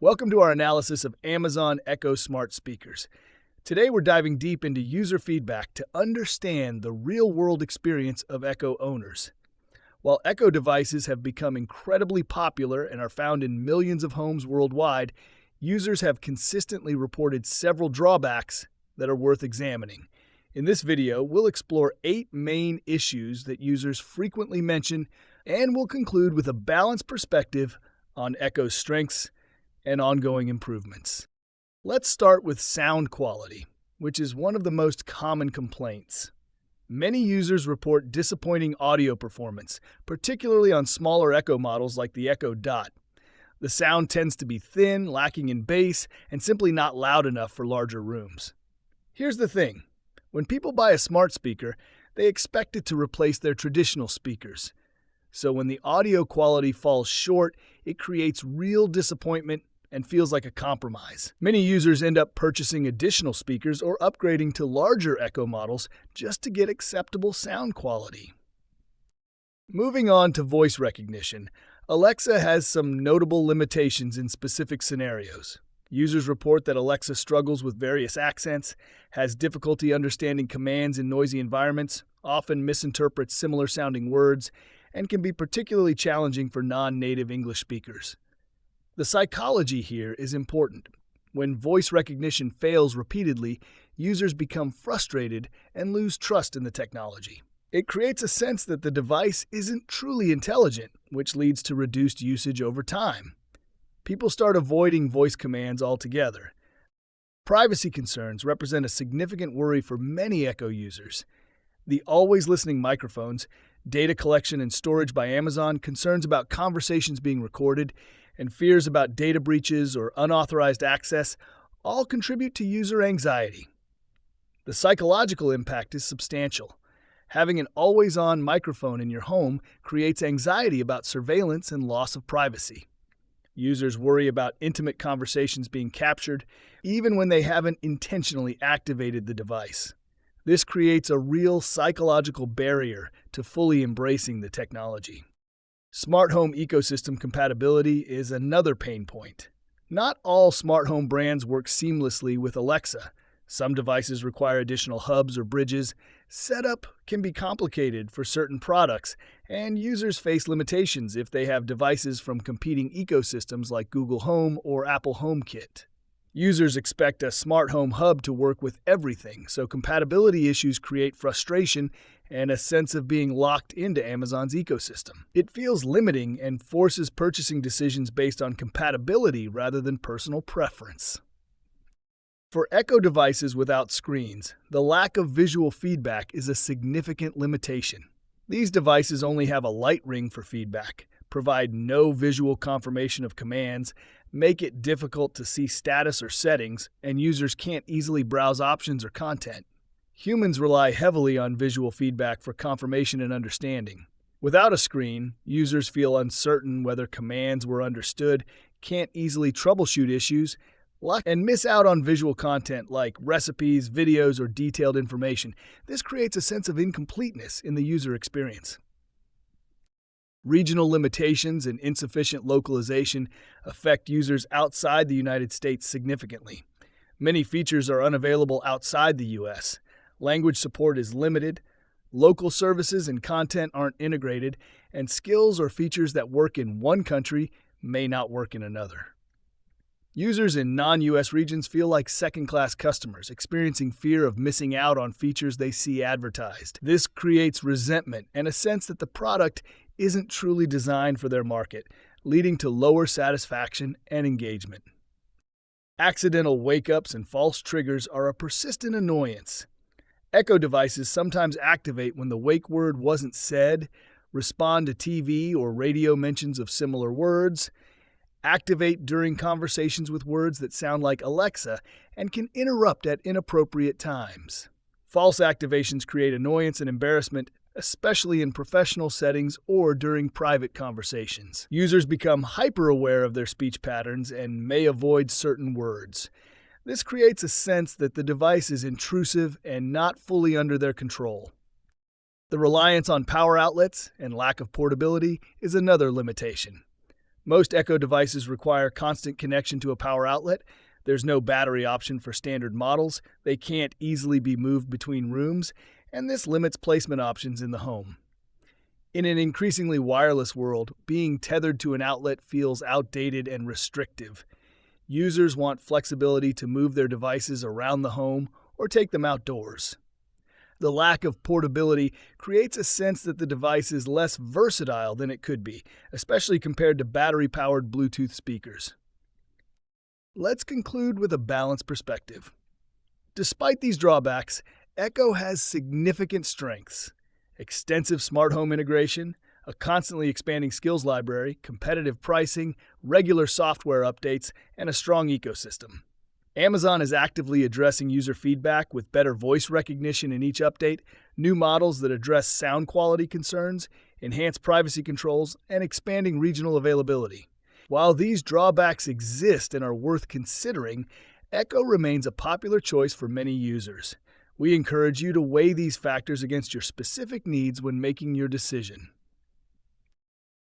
Welcome to our analysis of Amazon Echo smart speakers. Today we're diving deep into user feedback to understand the real-world experience of Echo owners. While Echo devices have become incredibly popular and are found in millions of homes worldwide, users have consistently reported several drawbacks that are worth examining. In this video, we'll explore 8 main issues that users frequently mention, and we'll conclude with a balanced perspective on Echo's strengths and ongoing improvements. Let's start with sound quality, which is one of the most common complaints. Many users report disappointing audio performance, particularly on smaller Echo models like the Echo Dot. The sound tends to be thin, lacking in bass, and simply not loud enough for larger rooms. Here's the thing. When people buy a smart speaker, they expect it to replace their traditional speakers. So when the audio quality falls short, it creates real disappointment and feels like a compromise. Many users end up purchasing additional speakers or upgrading to larger Echo models just to get acceptable sound quality. Moving on to voice recognition, Alexa has some notable limitations in specific scenarios. Users report that Alexa struggles with various accents, has difficulty understanding commands in noisy environments, often misinterprets similar-sounding words, and can be particularly challenging for non-native English speakers. The psychology here is important. When voice recognition fails repeatedly, users become frustrated and lose trust in the technology. It creates a sense that the device isn't truly intelligent, which leads to reduced usage over time. People start avoiding voice commands altogether. Privacy concerns represent a significant worry for many Echo users. The always-listening microphones, data collection and storage by Amazon, concerns about conversations being recorded, and fears about data breaches or unauthorized access all contribute to user anxiety. The psychological impact is substantial. Having an always-on microphone in your home creates anxiety about surveillance and loss of privacy. Users worry about intimate conversations being captured, even when they haven't intentionally activated the device. This creates a real psychological barrier to fully embracing the technology. Smart home ecosystem compatibility is another pain point. Not all smart home brands work seamlessly with Alexa. Some devices require additional hubs or bridges. Setup can be complicated for certain products, and users face limitations if they have devices from competing ecosystems like Google Home or Apple HomeKit. Users expect a smart home hub to work with everything, so compatibility issues create frustration and a sense of being locked into Amazon's ecosystem. It feels limiting and forces purchasing decisions based on compatibility rather than personal preference. For Echo devices without screens, the lack of visual feedback is a significant limitation. These devices only have a light ring for feedback, provide no visual confirmation of commands, make it difficult to see status or settings, and users can't easily browse options or content. Humans rely heavily on visual feedback for confirmation and understanding. Without a screen, users feel uncertain whether commands were understood, can't easily troubleshoot issues, and miss out on visual content like recipes, videos, or detailed information. This creates a sense of incompleteness in the user experience. Regional limitations and insufficient localization affect users outside the United States significantly. Many features are unavailable outside the U.S. Language support is limited, local services and content aren't integrated, and skills or features that work in one country may not work in another. Users in non-U.S. regions feel like second-class customers, experiencing fear of missing out on features they see advertised. This creates resentment and a sense that the product isn't truly designed for their market, leading to lower satisfaction and engagement. Accidental wake-ups and false triggers are a persistent annoyance. Echo devices sometimes activate when the wake word wasn't said, respond to TV or radio mentions of similar words, activate during conversations with words that sound like Alexa, and can interrupt at inappropriate times. False activations create annoyance and embarrassment, especially in professional settings or during private conversations. Users become hyper-aware of their speech patterns and may avoid certain words. This creates a sense that the device is intrusive and not fully under their control. The reliance on power outlets and lack of portability is another limitation. Most Echo devices require constant connection to a power outlet. There's no battery option for standard models, they can't easily be moved between rooms, and this limits placement options in the home. In an increasingly wireless world, being tethered to an outlet feels outdated and restrictive. Users want flexibility to move their devices around the home or take them outdoors. The lack of portability creates a sense that the device is less versatile than it could be, especially compared to battery-powered Bluetooth speakers. Let's conclude with a balanced perspective. Despite these drawbacks, Echo has significant strengths: extensive smart home integration, a constantly expanding skills library, competitive pricing, regular software updates, and a strong ecosystem. Amazon is actively addressing user feedback with better voice recognition in each update, new models that address sound quality concerns, enhanced privacy controls, and expanding regional availability. While these drawbacks exist and are worth considering, Echo remains a popular choice for many users. We encourage you to weigh these factors against your specific needs when making your decision.